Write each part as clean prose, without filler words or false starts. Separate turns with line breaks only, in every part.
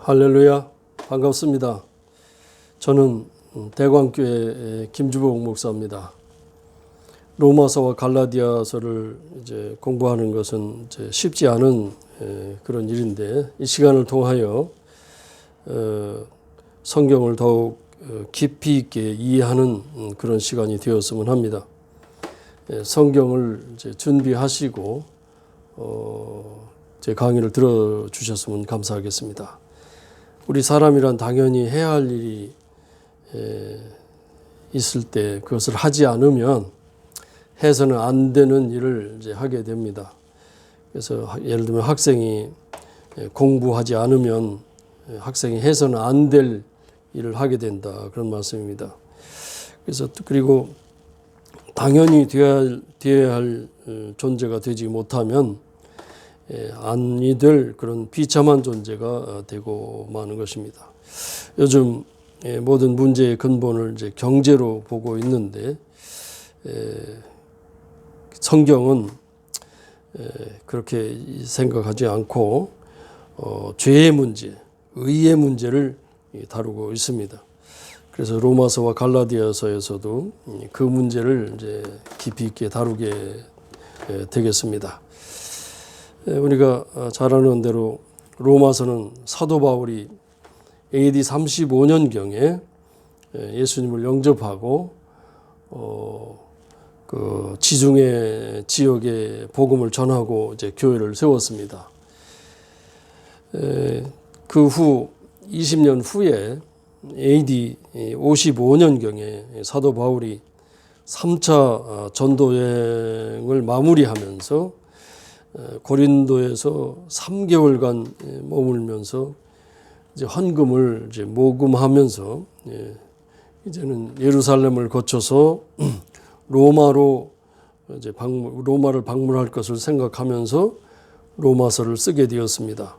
할렐루야, 반갑습니다. 저는 대광교회 김주복 목사입니다. 로마서와 갈라디아서를 이제 공부하는 것은 이제 쉽지 않은 그런 일인데, 이 시간을 통하여 성경을 더욱 깊이 있게 이해하는 그런 시간이 되었으면 합니다. 성경을 이제 준비하시고 제 강의를 들어주셨으면 감사하겠습니다. 우리 사람이란 당연히 해야 할 일이 있을 때 그것을 하지 않으면 해서는 안 되는 일을 이제 하게 됩니다. 그래서 예를 들면 학생이 공부하지 않으면 학생이 해서는 안 될 일을 하게 된다, 그런 말씀입니다. 그래서 그리고 당연히 되어야 할 존재가 되지 못하면 아니 될 그런 비참한 존재가 되고 마는 것입니다. 요즘 모든 문제의 근본을 이제 경제로 보고 있는데, 성경은 그렇게 생각하지 않고 죄의 문제, 의의 문제를 다루고 있습니다. 그래서 로마서와 갈라디아서에서도 그 문제를 이제 깊이 있게 다루게 되겠습니다. 우리가 잘 아는 대로 로마서는 사도 바울이 AD 35년경에 예수님을 영접하고 그 지중해 지역에 복음을 전하고 이제 교회를 세웠습니다. 그 후 20년 후에 AD 55년경에 사도 바울이 3차 전도 여행을 마무리하면서 고린도에서 3개월간 머물면서 이제 헌금을 이제 모금하면서 이제는 예루살렘을 거쳐서 로마로 이제 로마를 방문할 것을 생각하면서 로마서를 쓰게 되었습니다.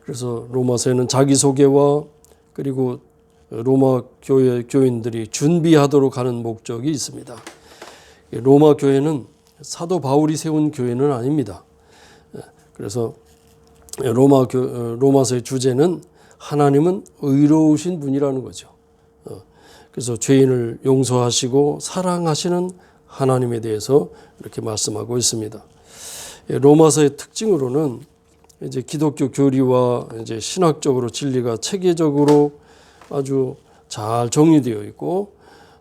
그래서 로마서에는 자기소개와 그리고 로마 교회 교인들이 준비하도록 하는 목적이 있습니다. 로마 교회는 사도 바울이 세운 교회는 아닙니다. 그래서 로마서의 주제는 하나님은 의로우신 분이라는 거죠. 그래서 죄인을 용서하시고 사랑하시는 하나님에 대해서 이렇게 말씀하고 있습니다. 로마서의 특징으로는 이제 기독교 교리와 이제 신학적으로 진리가 체계적으로 아주 잘 정리되어 있고,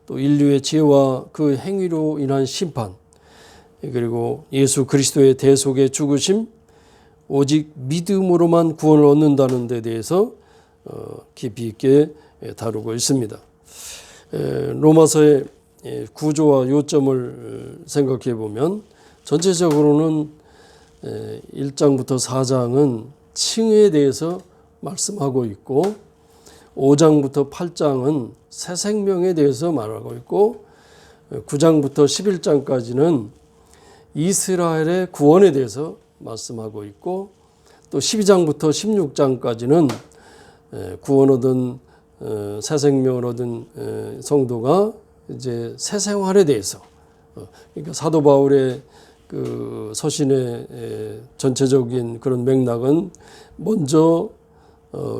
또 인류의 죄와 그 행위로 인한 심판, 그리고 예수 그리스도의 대속의 죽으심, 오직 믿음으로만 구원을 얻는다는 데 대해서 깊이 있게 다루고 있습니다. 로마서의 구조와 요점을 생각해 보면 전체적으로는 1장부터 4장은 칭의에 대해서 말씀하고 있고, 5장부터 8장은 새 생명에 대해서 말하고 있고, 9장부터 11장까지는 이스라엘의 구원에 대해서 말씀하고 있고, 또 12장부터 16장까지는 구원 얻은 새 생명을 얻은 성도가 이제 새 생활에 대해서, 그러니까 사도 바울의 그 서신의 전체적인 그런 맥락은 먼저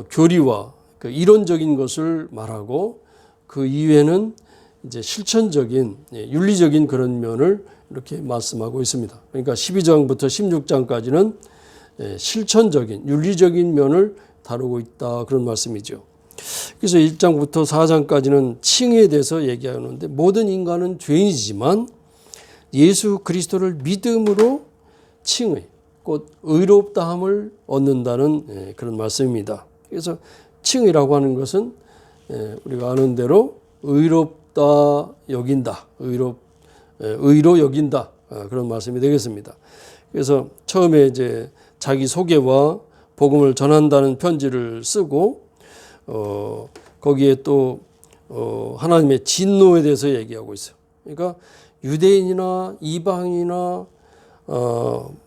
교리와 그 이론적인 것을 말하고, 그 이외에는 이제 실천적인 윤리적인 그런 면을 이렇게 말씀하고 있습니다. 그러니까 12장부터 16장까지는 실천적인 윤리적인 면을 다루고 있다, 그런 말씀이죠. 그래서 1장부터 4장까지는 칭의에 대해서 얘기하는데, 모든 인간은 죄인이지만 예수 그리스도를 믿음으로 칭의, 곧 의롭다함을 얻는다는 그런 말씀입니다. 그래서 칭의라고 하는 것은 우리가 아는 대로 의롭다 여긴다, 의로 여긴다, 그런 말씀이 되겠습니다. 그래서 처음에 이제 자기 소개와 복음을 전한다는 편지를 쓰고, 거기에 또 하나님의 진노에 대해서 얘기하고 있어요. 그러니까 유대인이나 이방인이나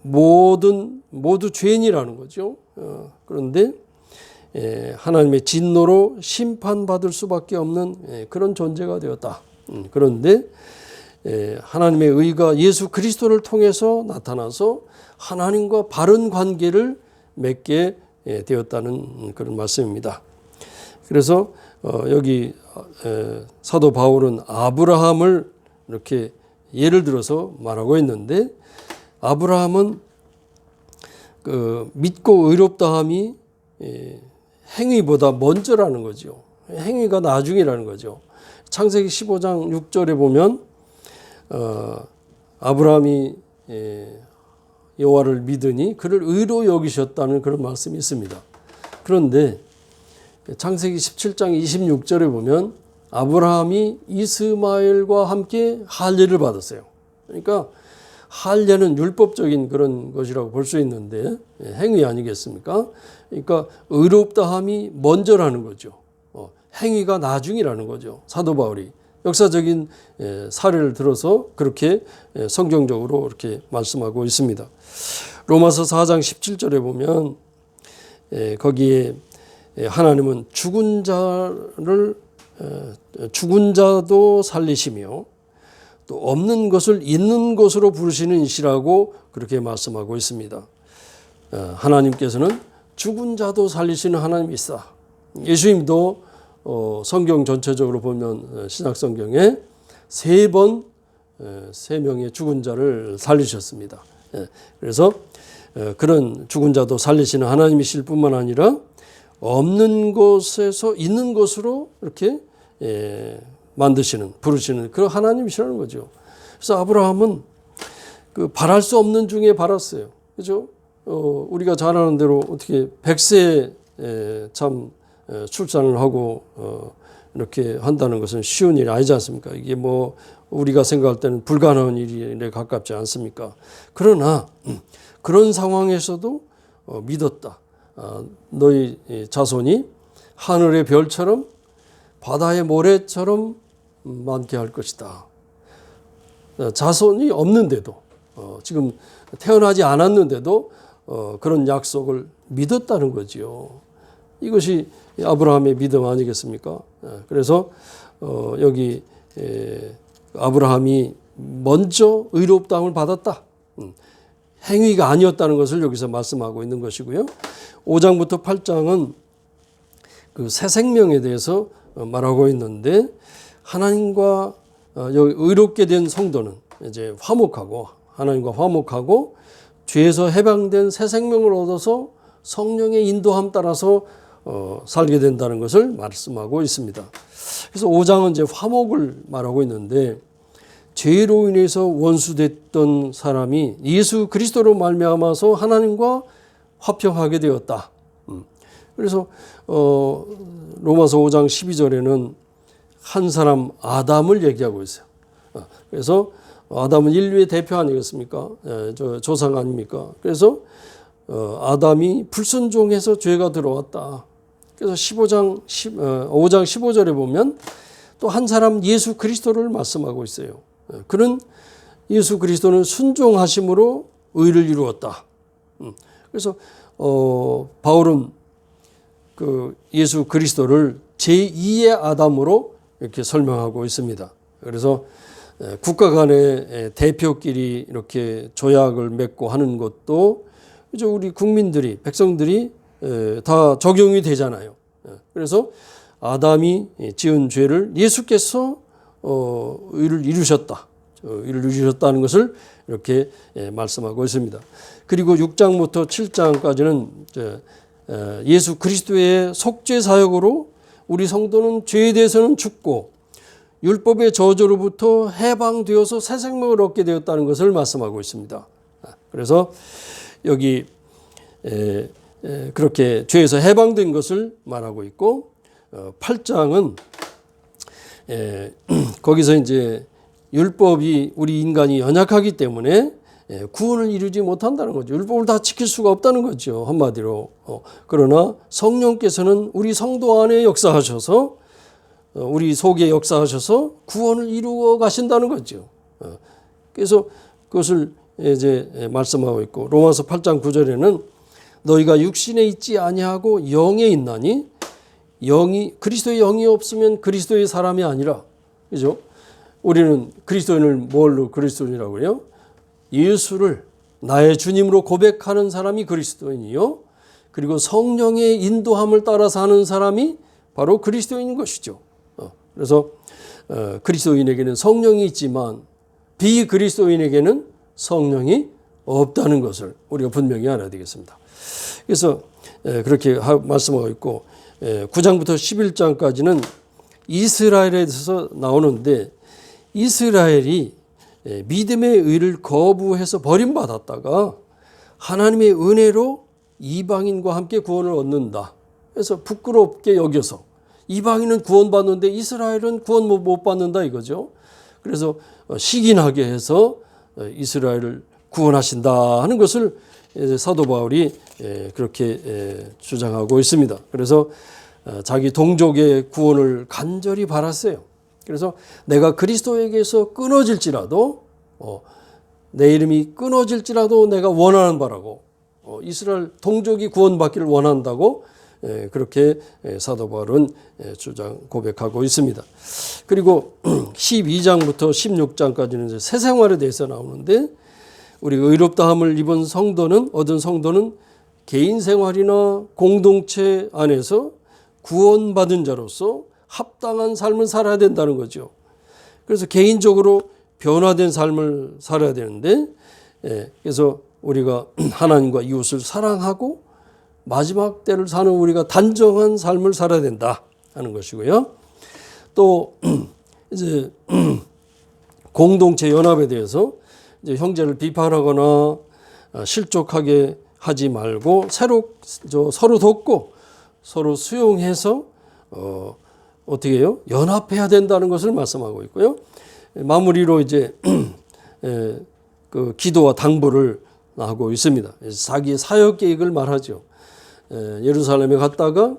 모두 죄인이라는 거죠. 그런데 하나님의 진노로 심판받을 수밖에 없는 그런 존재가 되었다. 그런데 하나님의 의가 예수 그리스도를 통해서 나타나서 하나님과 바른 관계를 맺게 되었다는 그런 말씀입니다. 그래서 여기 사도 바울은 아브라함을 이렇게 예를 들어서 말하고 있는데, 아브라함은 그 믿고 의롭다함이 행위보다 먼저라는 거죠. 행위가 나중이라는 거죠. 창세기 15장 6절에 보면 아브라함이 여호와를 믿으니 그를 의로 여기셨다는 그런 말씀이 있습니다. 그런데 창세기 17장 26절에 보면 아브라함이 이스마엘과 함께 할례를 받았어요. 그러니까 할례는 율법적인 그런 것이라고 볼 수 있는데 행위 아니겠습니까? 그러니까 의롭다함이 먼저라는 거죠. 행위가 나중이라는 거죠. 사도 바울이 역사적인 사례를 들어서 그렇게 성경적으로 이렇게 말씀하고 있습니다. 로마서 4장 17절에 보면 거기에 하나님은 죽은 자도 살리시며 또 없는 것을 있는 것으로 부르시는 이시라고 그렇게 말씀하고 있습니다. 하나님께서는 죽은 자도 살리시는 하나님이 있어. 예수님도 성경 전체적으로 보면 신약 성경에 3번 3명의 죽은 자를 살리셨습니다. 그래서 그런 죽은 자도 살리시는 하나님이실 뿐만 아니라 없는 것에서 있는 것으로 이렇게 만드시는, 부르시는 그런 하나님이시라는 거죠. 그래서 아브라함은 그 바랄 수 없는 중에 바랐어요. 그죠? 우리가 잘 아는 대로 어떻게 100세에 참 출산을 하고 이렇게 한다는 것은 쉬운 일이 아니지 않습니까? 이게 뭐 우리가 생각할 때는 불가능한 일에 가깝지 않습니까? 그러나 그런 상황에서도 믿었다. 너희 자손이 하늘의 별처럼 바다의 모래처럼 많게 할 것이다. 자손이 없는데도 지금 태어나지 않았는데도 그런 약속을 믿었다는 거지요. 이것이 아브라함의 믿음 아니겠습니까? 그래서 여기 아브라함이 먼저 의롭다함을 받았다. 행위가 아니었다는 것을 여기서 말씀하고 있는 것이고요. 5장부터 8장은 그 새 생명에 대해서 말하고 있는데, 하나님과 여기 의롭게 된 성도는 이제 화목하고 하나님과 화목하고 죄에서 해방된 새 생명을 얻어서 성령의 인도함 따라서 살게 된다는 것을 말씀하고 있습니다. 그래서 5장은 이제 화목을 말하고 있는데, 죄로 인해서 원수됐던 사람이 예수 그리스도로 말미암아서 하나님과 화평하게 되었다. 그래서 로마서 5장 12절에는 한 사람 아담을 얘기하고 있어요. 그래서 아담은 인류의 대표 아니겠습니까? 조상 아닙니까? 그래서 아담이 불순종해서 죄가 들어왔다. 그래서 5장 15절에 보면 또 한 사람 예수 그리스도를 말씀하고 있어요. 그는 예수 그리스도는 순종하심으로 의를 이루었다. 그래서 바울은 그 예수 그리스도를 제2의 아담으로 이렇게 설명하고 있습니다. 그래서 국가 간의 대표끼리 이렇게 조약을 맺고 하는 것도 이제 우리 국민들이, 백성들이 다 적용이 되잖아요. 그래서 아담이 지은 죄를 예수께서 의를 이루셨다. 의를 이루셨다는 것을 이렇게 말씀하고 있습니다. 그리고 6장부터 7장까지는 예수 그리스도의 속죄 사역으로 우리 성도는 죄에 대해서는 죽고 율법의 저주로부터 해방되어서 새 생명을 얻게 되었다는 것을 말씀하고 있습니다. 그래서 여기 그렇게 죄에서 해방된 것을 말하고 있고, 8장은 거기서 이제 율법이 우리 인간이 연약하기 때문에 구원을 이루지 못한다는 거죠. 율법을 다 지킬 수가 없다는 거죠. 한마디로. 그러나 성령께서는 우리 성도 안에 역사하셔서 우리 속에 역사하셔서 구원을 이루어 가신다는 거죠. 그래서 그것을 이제 말씀하고 있고, 로마서 8장 9절에는 너희가 육신에 있지 아니하고 영에 있나니 그리스도의 영이 없으면 그리스도의 사람이 아니라, 그죠? 우리는 그리스도인을 뭘로 그리스도인이라고 해요? 예수를 나의 주님으로 고백하는 사람이 그리스도인이요, 그리고 성령의 인도함을 따라 사는 사람이 바로 그리스도인인 것이죠. 그래서 그리스도인에게는 성령이 있지만 비그리스도인에게는 성령이 없다는 것을 우리가 분명히 알아야 되겠습니다. 그래서 그렇게 말씀하고 있고 9장부터 11장까지는 이스라엘에 대해서 나오는데 이스라엘이 믿음의 의를 거부해서 버림받았다가 하나님의 은혜로 이방인과 함께 구원을 얻는다. 그래서 부끄럽게 여겨서 이방인은 구원받는데 이스라엘은 구원 못 받는다 이거죠. 그래서 시기나게 해서 이스라엘을 구원하신다 하는 것을 사도 바울이 그렇게 주장하고 있습니다. 그래서 자기 동족의 구원을 간절히 바랐어요. 그래서 내가 그리스도에게서 끊어질지라도 내 이름이 끊어질지라도 내가 원하는 바라고 이스라엘 동족이 구원받기를 원한다고 그렇게 사도 바울은 주장 고백하고 있습니다. 그리고 12장부터 16장까지는 새 생활에 대해서 나오는데 우리 의롭다함을 입은 성도는 얻은 성도는 개인 생활이나 공동체 안에서 구원받은 자로서 합당한 삶을 살아야 된다는 거죠. 그래서 개인적으로 변화된 삶을 살아야 되는데 그래서 우리가 하나님과 이웃을 사랑하고 마지막 때를 사는 우리가 단정한 삶을 살아야 된다 하는 것이고요. 또 이제 공동체 연합에 대해서 이제 형제를 비판하거나 실족하게 하지 말고 서로 돕고 서로 수용해서 어떻게 해요? 연합해야 된다는 것을 말씀하고 있고요. 마무리로 이제 그 기도와 당부를 하고 있습니다. 자기의 사역 계획을 말하죠. 예루살렘에 갔다가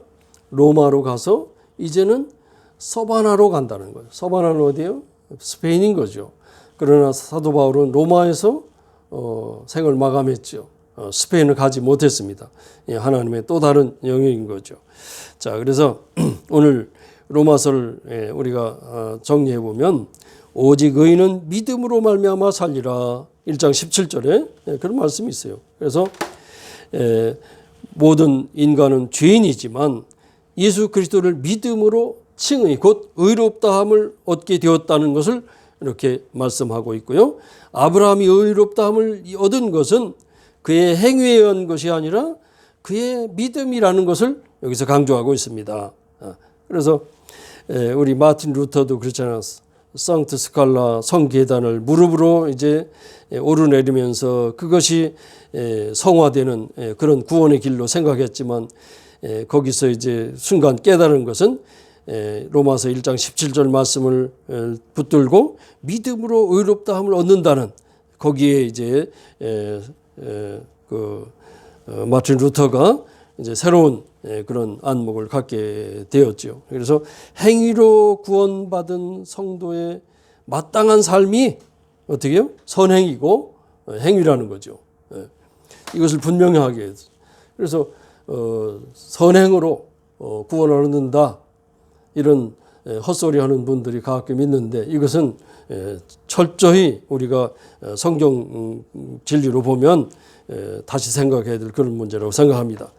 로마로 가서 이제는 서바나로 간다는 거예요. 서바나는 어디예요? 스페인인 거죠. 그러나 사도 바울은 로마에서 생을 마감했죠. 스페인을 가지 못했습니다. 하나님의 또 다른 영역인 거죠. 자, 그래서 오늘 로마서를 우리가 정리해 보면 오직 의인은 믿음으로 말미암아 살리라 1장 17절에 그런 말씀이 있어요. 그래서 모든 인간은 죄인이지만 예수 그리스도를 믿음으로 칭의 곧 의롭다함을 얻게 되었다는 것을 이렇게 말씀하고 있고요. 아브라함이 의롭다함을 얻은 것은 그의 행위에 의한 것이 아니라 그의 믿음이라는 것을 여기서 강조하고 있습니다. 그래서 우리 마틴 루터도 그렇잖아요. 성트 스칼라 성계단을 무릎으로 이제 오르내리면서 그것이 성화되는 그런 구원의 길로 생각했지만 거기서 이제 순간 깨달은 것은 로마서 1장 17절 말씀을 붙들고 믿음으로 의롭다함을 얻는다는 거기에 이제 마틴 루터가 이제 새로운 그런 안목을 갖게 되었죠. 그래서 행위로 구원받은 성도의 마땅한 삶이 어떻게 해요? 선행이고 행위라는 거죠. 이것을 분명하게 해서. 그래서 선행으로 구원을 얻는다 이런 헛소리 하는 분들이 가끔 있는데 이것은 철저히 우리가 성경 진리로 보면 다시 생각해야 될 그런 문제라고 생각합니다.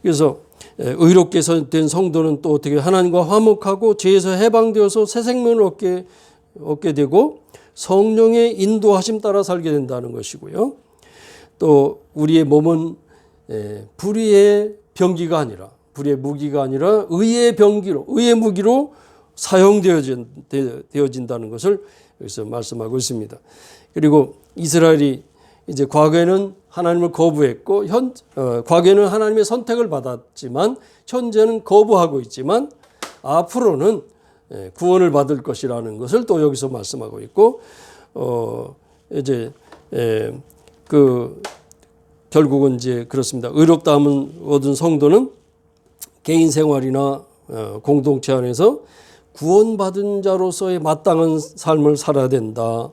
그래서 의롭게 된 성도는 또 어떻게 하나님과 화목하고 죄에서 해방되어서 새 생명을 얻게 되고 성령의 인도하심 따라 살게 된다는 것이고요. 또 우리의 몸은 불의의 병기가 아니라 불의의 무기가 아니라 의의 병기로 의의 무기로 사용되어진다는 것을 여기서 말씀하고 있습니다. 그리고 이스라엘이 이제 과거에는 하나님을 거부했고 과거에는 하나님의 선택을 받았지만 현재는 거부하고 있지만 앞으로는 구원을 받을 것이라는 것을 또 여기서 말씀하고 있고 이제 결국은 이제 그렇습니다. 의롭다함을 얻은 성도는 개인 생활이나 공동체 안에서 구원받은 자로서의 마땅한 삶을 살아야 된다.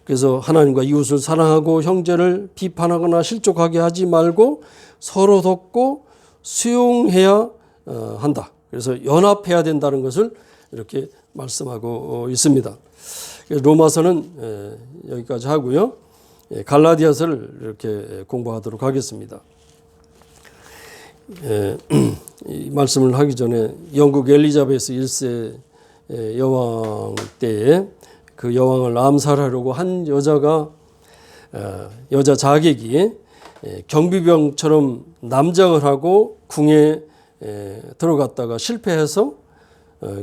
그래서 하나님과 이웃을 사랑하고 형제를 비판하거나 실족하게 하지 말고 서로 돕고 수용해야 한다. 그래서 연합해야 된다는 것을 이렇게 말씀하고 있습니다. 로마서는 여기까지 하고요. 갈라디아서를 이렇게 공부하도록 하겠습니다. 이 말씀을 하기 전에 영국 엘리자베스 1세 여왕 때에 그 여왕을 암살하려고 한 여자가 여자 자객이 경비병처럼 남장을 하고 궁에 들어갔다가 실패해서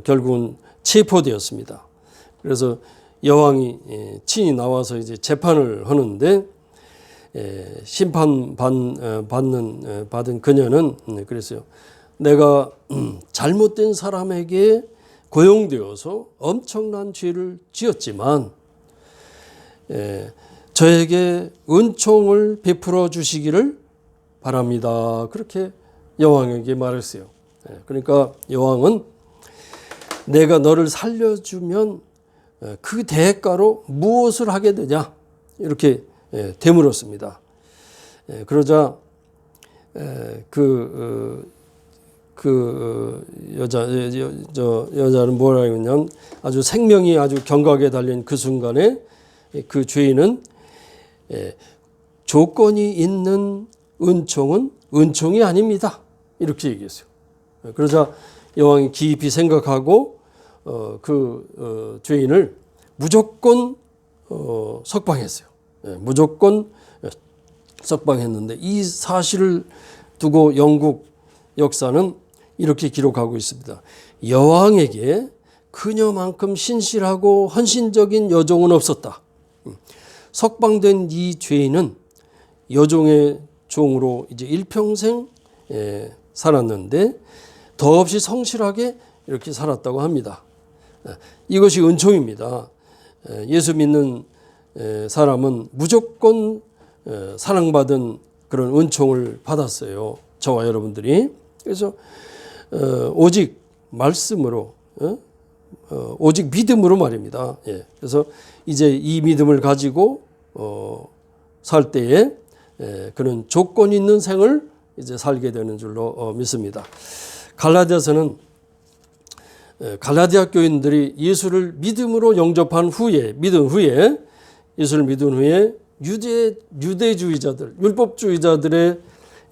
결국은 체포되었습니다. 그래서 여왕이 친히 나와서 이제 재판을 하는데 심판 받은 그녀는 그랬어요. 내가 잘못된 사람에게 고용되어서 엄청난 죄를 지었지만 저에게 은총을 베풀어 주시기를 바랍니다. 그렇게 여왕에게 말했어요. 그러니까 여왕은 내가 너를 살려주면 그 대가로 무엇을 하게 되냐 이렇게 되물었습니다. 그러자 여자는 뭐라 하냐면 아주 생명이 아주 경각에 달린 그 순간에 그 죄인은 조건이 있는 은총은 은총이 아닙니다. 이렇게 얘기했어요. 그러자 여왕이 깊이 생각하고 죄인을 무조건 석방했어요. 무조건 석방했는데 이 사실을 두고 영국 역사는 이렇게 기록하고 있습니다. 여왕에게 그녀만큼 신실하고 헌신적인 여종은 없었다. 석방된 이 죄인은 여종의 종으로 이제 일평생 살았는데 더없이 성실하게 이렇게 살았다고 합니다. 이것이 은총입니다. 예수 믿는 사람은 무조건 사랑받은 그런 은총을 받았어요. 저와 여러분들이. 그래서 오직 말씀으로 오직 믿음으로 말입니다. 그래서 이제 이 믿음을 가지고 살 때에 그런 조건 있는 생을 이제 살게 되는 줄로 믿습니다. 갈라디아서는 갈라디아 교인들이 예수를 믿음으로 영접한 후에 예수를 믿은 후에 유대주의자들, 율법주의자들의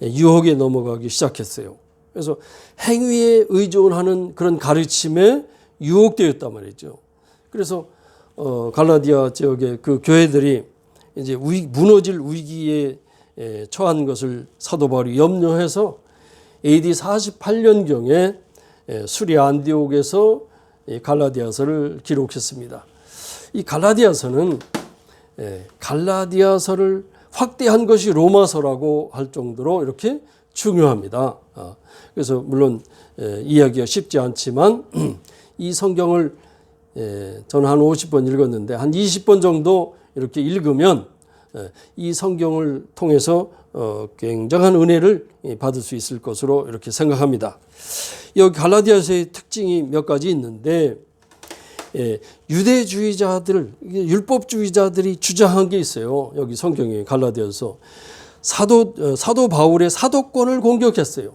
유혹에 넘어가기 시작했어요. 그래서 행위에 의존하는 그런 가르침에 유혹되었단 말이죠. 그래서 갈라디아 지역의 그 교회들이 이제 무너질 위기에 처한 것을 사도 바울이 염려해서 AD 48년경에 수리 안디옥에서 갈라디아서를 기록했습니다. 이 갈라디아서는 갈라디아서를 확대한 것이 로마서라고 할 정도로 이렇게 중요합니다. 그래서 물론 이해하기가 쉽지 않지만 이 성경을 저는 한 50번 읽었는데 한 20번 정도 이렇게 읽으면 이 성경을 통해서 굉장한 은혜를 받을 수 있을 것으로 이렇게 생각합니다. 여기 갈라디아서의 특징이 몇 가지 있는데 유대주의자들, 율법주의자들이 주장한 게 있어요. 여기 성경에 갈라디아서 사도 바울의 사도권을 공격했어요.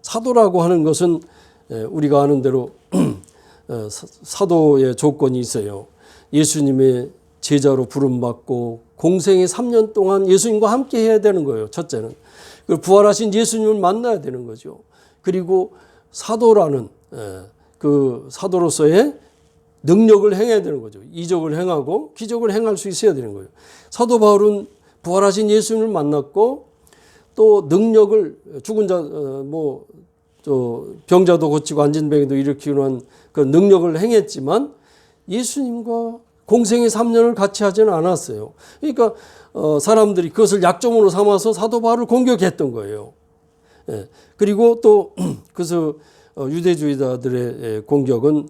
사도라고 하는 것은 우리가 아는 대로 사도의 조건이 있어요. 예수님의 제자로 부름받고 공생의 3년 동안 예수님과 함께 해야 되는 거예요. 첫째는. 부활하신 예수님을 만나야 되는 거죠. 그리고 사도라는 그 사도로서의 능력을 행해야 되는 거죠. 이적을 행하고 기적을 행할 수 있어야 되는 거예요. 사도 바울은 부활하신 예수님을 만났고 또 능력을 죽은 자 병자도 고치고 안진병도 일으키는 그 능력을 행했지만 예수님과 공생의 3년을 같이 하지는 않았어요. 그러니까 사람들이 그것을 약점으로 삼아서 사도 바울을 공격했던 거예요. 그리고 또 그래서 유대주의자들의 공격은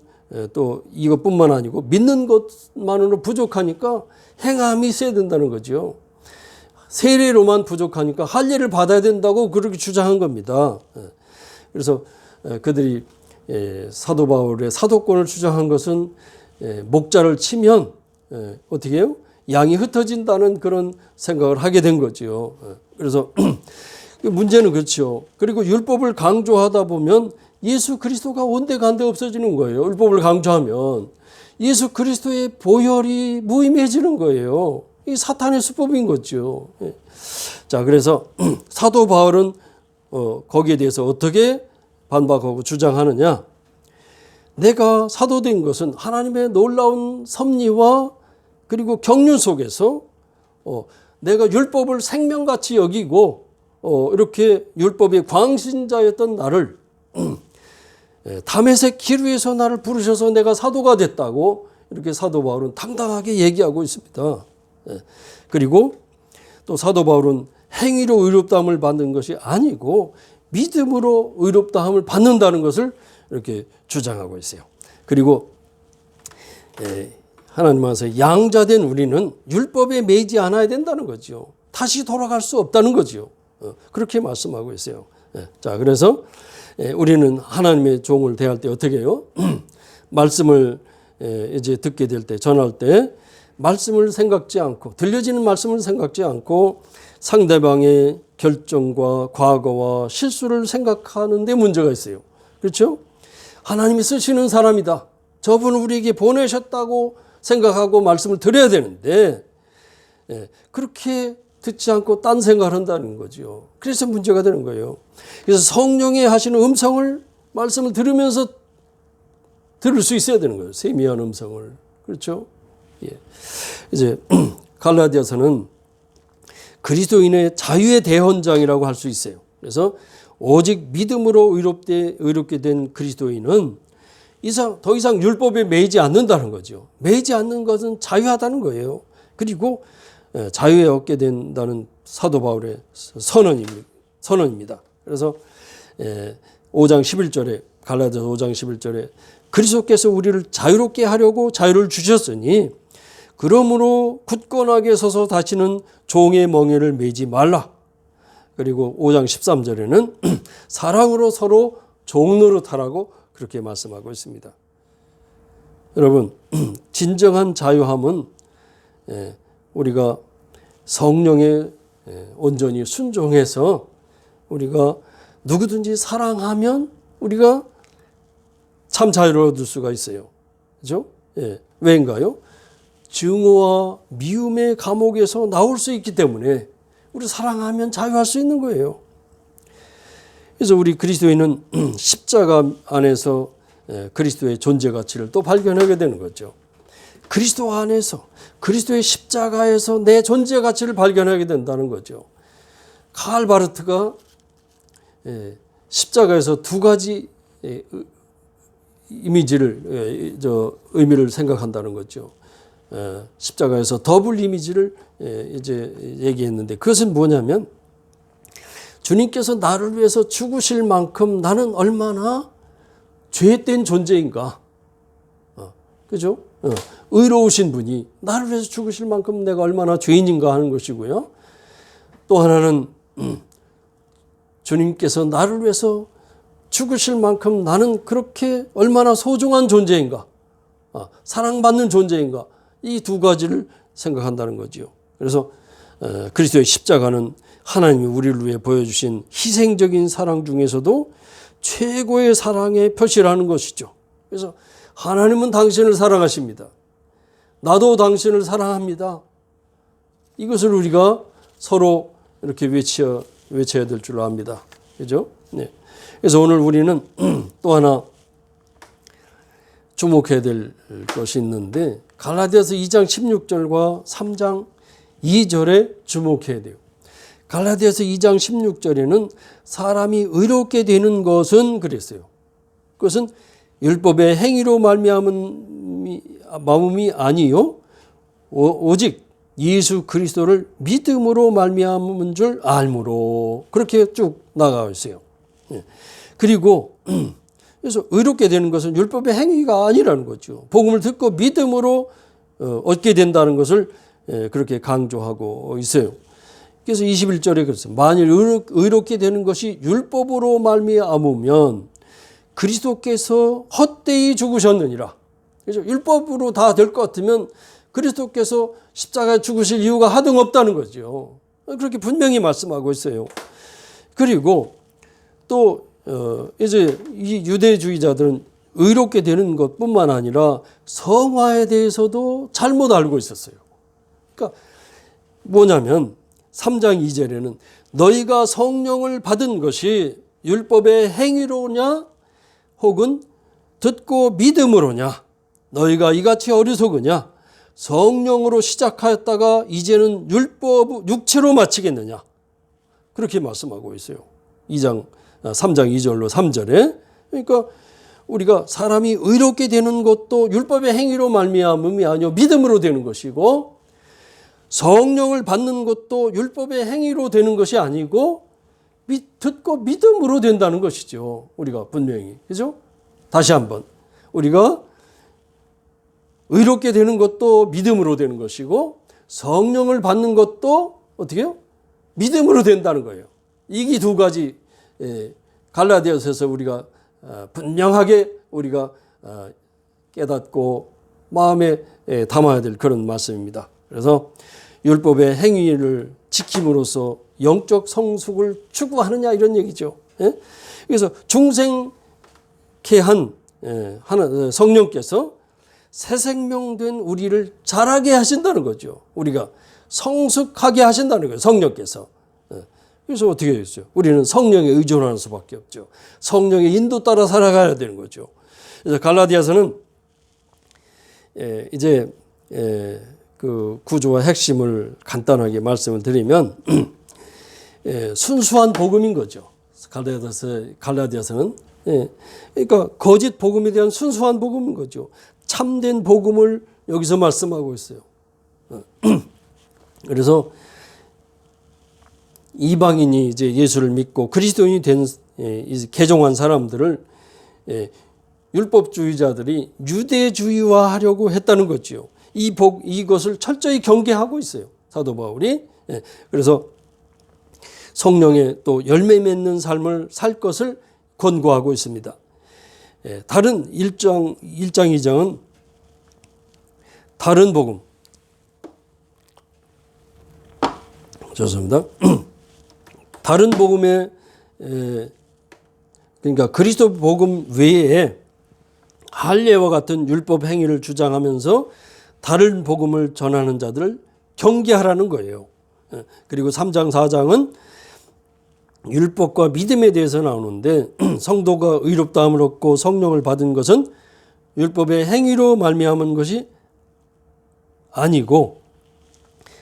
또 이것뿐만 아니고 믿는 것만으로 부족하니까 행함이 있어야 된다는 거죠. 세례로만 부족하니까 할례를 받아야 된다고 그렇게 주장한 겁니다. 그래서 그들이 사도 바울의 사도권을 주장한 것은 목자를 치면 어떻게 해요? 양이 흩어진다는 그런 생각을 하게 된 거죠. 그래서 문제는 그렇죠. 그리고 율법을 강조하다 보면 예수 그리스도가 온데간데 없어지는 거예요. 율법을 강조하면 예수 그리스도의 보혈이 무의미해지는 거예요. 이 사탄의 수법인 거죠. 자, 그래서 사도 바울은 거기에 대해서 어떻게 반박하고 주장하느냐? 내가 사도된 것은 하나님의 놀라운 섭리와 그리고 경륜 속에서 내가 율법을 생명같이 여기고 이렇게 율법의 광신자였던 나를 다메섹 기루에서 나를 부르셔서 내가 사도가 됐다고 이렇게 사도 바울은 당당하게 얘기하고 있습니다. 그리고 또 사도 바울은 행위로 의롭다함을 받는 것이 아니고 믿음으로 의롭다함을 받는다는 것을 이렇게 주장하고 있어요. 그리고 하나님 안에서 양자된 우리는 율법에 매이지 않아야 된다는 거죠. 다시 돌아갈 수 없다는 거죠. 그렇게 말씀하고 있어요. 자, 그래서 우리는 하나님의 종을 대할 때 어떻게 해요? 말씀을 이제 듣게 될 때, 전할 때 말씀을 생각지 않고, 들려지는 말씀을 생각지 않고 상대방의 결정과 과거와 실수를 생각하는 데 문제가 있어요. 그렇죠? 하나님이 쓰시는 사람이다. 저분을 우리에게 보내셨다고 생각하고 말씀을 드려야 되는데 그렇게 듣지 않고 딴 생각을 한다는 거죠. 그래서 문제가 되는 거예요. 그래서 성령이 하시는 음성을 말씀을 들으면서 들을 수 있어야 되는 거예요. 세미한 음성을. 그렇죠? 예. 이제 갈라디아서는 그리스도인의 자유의 대헌장이라고 할 수 있어요. 그래서 오직 믿음으로 의롭게 된 그리스도인은 더 이상 율법에 매이지 않는다는 거죠. 매이지 않는 것은 자유하다는 거예요. 그리고 자유에 얻게 된다는 사도 바울의 선언입니다. 그래서 5장 11절에 갈라디아서 5장 11절에 그리스도께서 우리를 자유롭게 하려고 자유를 주셨으니 그러므로 굳건하게 서서 다시는 종의 멍에를 매지 말라. 그리고 5장 13절에는 사랑으로 서로 종노릇하라고 그렇게 말씀하고 있습니다. 여러분, 진정한 자유함은 우리가 성령에 온전히 순종해서 우리가 누구든지 사랑하면 우리가 참 자유를 얻을 수가 있어요. 그렇죠? 왜인가요? 증오와 미움의 감옥에서 나올 수 있기 때문에 우리 사랑하면 자유할 수 있는 거예요. 그래서 우리 그리스도인은 십자가 안에서 그리스도의 존재 가치를 또 발견하게 되는 거죠. 그리스도 안에서 그리스도의 십자가에서 내 존재 가치를 발견하게 된다는 거죠. 칼 바르트가 십자가에서 두 가지 의미를 생각한다는 거죠. 십자가에서 더블 이미지를 이제 얘기했는데 그것은 뭐냐면 주님께서 나를 위해서 죽으실 만큼 나는 얼마나 죄된 존재인가. 그죠? 의로우신 분이 나를 위해서 죽으실 만큼 내가 얼마나 죄인인가 하는 것이고요. 또 하나는 주님께서 나를 위해서 죽으실 만큼 나는 그렇게 얼마나 소중한 존재인가. 사랑받는 존재인가. 이 두 가지를 생각한다는 거죠. 그래서 그리스도의 십자가는 하나님이 우리를 위해 보여주신 희생적인 사랑 중에서도 최고의 사랑의 표시라는 것이죠. 그래서 하나님은 당신을 사랑하십니다. 나도 당신을 사랑합니다. 이것을 우리가 서로 이렇게 외쳐야 될 줄 압니다. 그죠? 네. 그래서 오늘 우리는 또 하나 주목해야 될 것이 있는데 갈라디아서 2장 16절과 3장 2절에 주목해야 돼요. 갈라디아서 2장 16절에는 사람이 의롭게 되는 것은 그랬어요. 그것은 율법의 행위로 말미암음이 아니요 오직 예수 그리스도를 믿음으로 말미암은 줄 알므로 그렇게 쭉 나가고 있어요. 그리고 그래서 의롭게 되는 것은 율법의 행위가 아니라는 거죠. 복음을 듣고 믿음으로 얻게 된다는 것을 그렇게 강조하고 있어요. 그래서 21절에 그랬어요. 만일 의롭게 되는 것이 율법으로 말미암으면 그리스도께서 헛되이 죽으셨느니라. 그래서 율법으로 다 될 것 같으면 그리스도께서 십자가에 죽으실 이유가 하등없다는 거죠. 그렇게 분명히 말씀하고 있어요. 그리고 또 이제 이 유대주의자들은 의롭게 되는 것뿐만 아니라 성화에 대해서도 잘못 알고 있었어요. 그러니까 뭐냐면 3장 2절에는 너희가 성령을 받은 것이 율법의 행위로냐 혹은 듣고 믿음으로냐? 너희가 이같이 어리석으냐? 성령으로 시작하였다가 이제는 율법 육체로 마치겠느냐? 그렇게 말씀하고 있어요. 3장 2절로 3절에. 그러니까 우리가 사람이 의롭게 되는 것도 율법의 행위로 말미암음이 아니요 믿음으로 되는 것이고, 성령을 받는 것도 율법의 행위로 되는 것이 아니고 듣고 믿음으로 된다는 것이죠. 우리가 분명히. 그죠? 다시 한번. 우리가 의롭게 되는 것도 믿음으로 되는 것이고, 성령을 받는 것도 어떻게 해요? 믿음으로 된다는 거예요. 이 두 가지 갈라디아서에서 우리가 분명하게 우리가 깨닫고 마음에 담아야 될 그런 말씀입니다. 그래서 율법의 행위를 지킴으로써 영적 성숙을 추구하느냐 이런 얘기죠. 그래서 중생케 한 성령께서 새 생명된 우리를 자라게 하신다는 거죠. 우리가 성숙하게 하신다는 거예요. 성령께서. 그래서 어떻게 했어요? 우리는 성령에 의존하는 수밖에 없죠. 성령의 인도 따라 살아가야 되는 거죠. 그래서 갈라디아서는 이제 그 구조와 핵심을 간단하게 말씀을 드리면 순수한 복음인 거죠. 갈라디아서는 그러니까 거짓 복음에 대한 순수한 복음인 거죠. 참된 복음을 여기서 말씀하고 있어요. 그래서 이방인이 이제 예수를 믿고 그리스도인이 된 개종한 사람들을 율법주의자들이 유대주의화하려고 했다는 거죠. 이것을 철저히 경계하고 있어요. 사도 바울이. 그래서 성령의 또 열매 맺는 삶을 살 것을 권고하고 있습니다. 다른 1장 2장은 다른 복음. 좋습니다. 다른 복음에 그러니까 그리스도 복음 외에 할례와 같은 율법 행위를 주장하면서 다른 복음을 전하는 자들을 경계하라는 거예요. 그리고 3장 4장은 율법과 믿음에 대해서 나오는데 성도가 의롭다함을 얻고 성령을 받은 것은 율법의 행위로 말미암은 것이 아니고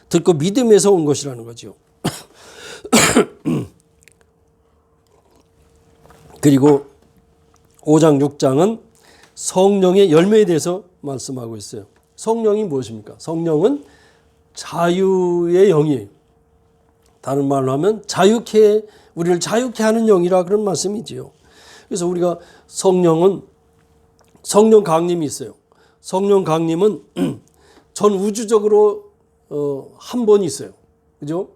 듣고 믿음에서 온 것이라는 거죠. 그리고 5장 6장은 성령의 열매에 대해서 말씀하고 있어요. 성령이 무엇입니까? 성령은 자유의 영이에요. 다른 말로 하면 우리를 자유케 하는 영이라 그런 말씀이지요. 그래서 우리가 성령 강림이 있어요. 성령 강림은 전 우주적으로 한 번 있어요. 그죠?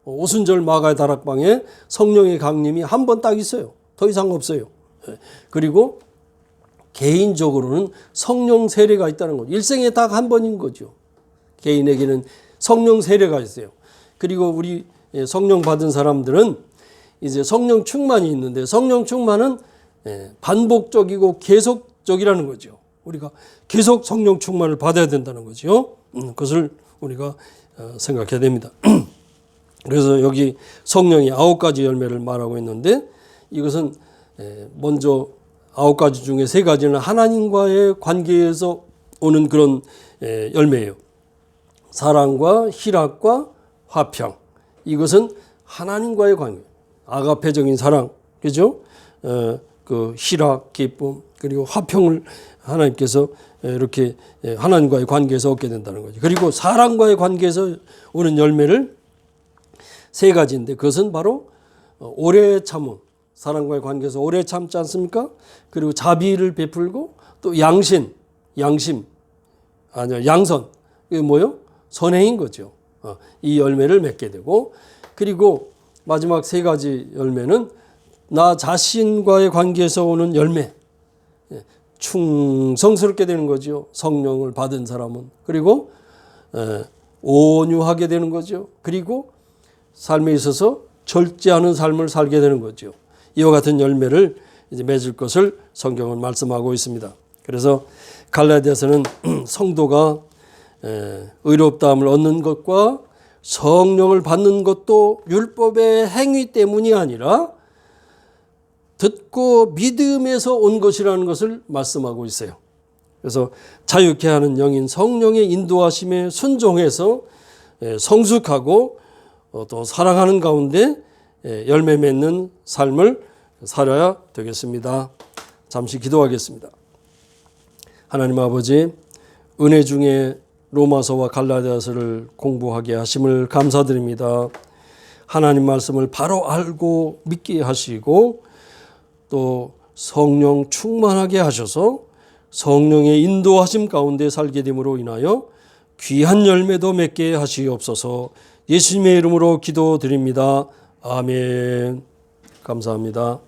오순절 마가의 다락방에 성령의 강림이 한 번 딱 있어요. 더 이상 없어요. 그리고 개인적으로는 성령 세례가 있다는 거죠. 일생에 딱 한 번인 거죠. 개인에게는 성령 세례가 있어요. 그리고 우리 성령 받은 사람들은 이제 성령 충만이 있는데 성령 충만은 반복적이고 계속적이라는 거죠. 우리가 계속 성령 충만을 받아야 된다는 거죠. 그것을 우리가 생각해야 됩니다. 그래서 여기 성령이 9가지 열매를 말하고 있는데 이것은 먼저 9가지 중에 3가지는 하나님과의 관계에서 오는 그런 열매예요. 사랑과 희락과 화평. 이것은 하나님과의 관계. 아가페적인 사랑, 그죠? 그 희락, 기쁨, 그리고 화평을 하나님께서 이렇게 하나님과의 관계에서 얻게 된다는 거죠. 그리고 사랑과의 관계에서 오는 열매를 3가지인데 그것은 바로 오래 참음. 사랑과의 관계에서 오래 참지 않습니까? 그리고 자비를 베풀고 또 양선. 이게 뭐요? 선행인 거죠. 이 열매를 맺게 되고 그리고 마지막 3가지 열매는 나 자신과의 관계에서 오는 열매. 충성스럽게 되는 거죠. 성령을 받은 사람은. 그리고 온유하게 되는 거죠. 그리고 삶에 있어서 절제하는 삶을 살게 되는 거죠. 이와 같은 열매를 이제 맺을 것을 성경은 말씀하고 있습니다. 그래서 갈라디아서는 성도가 의롭다함을 얻는 것과 성령을 받는 것도 율법의 행위 때문이 아니라 듣고 믿음에서 온 것이라는 것을 말씀하고 있어요. 그래서 자유케 하는 영인 성령의 인도하심에 순종해서 성숙하고 또 사랑하는 가운데 열매 맺는 삶을 살아야 되겠습니다. 잠시 기도하겠습니다. 하나님 아버지, 은혜 중에 로마서와 갈라디아서를 공부하게 하심을 감사드립니다. 하나님 말씀을 바로 알고 믿게 하시고 또 성령 충만하게 하셔서 성령의 인도하심 가운데 살게 됨으로 인하여 귀한 열매도 맺게 하시옵소서. 예수님의 이름으로 기도드립니다. 아멘. 감사합니다.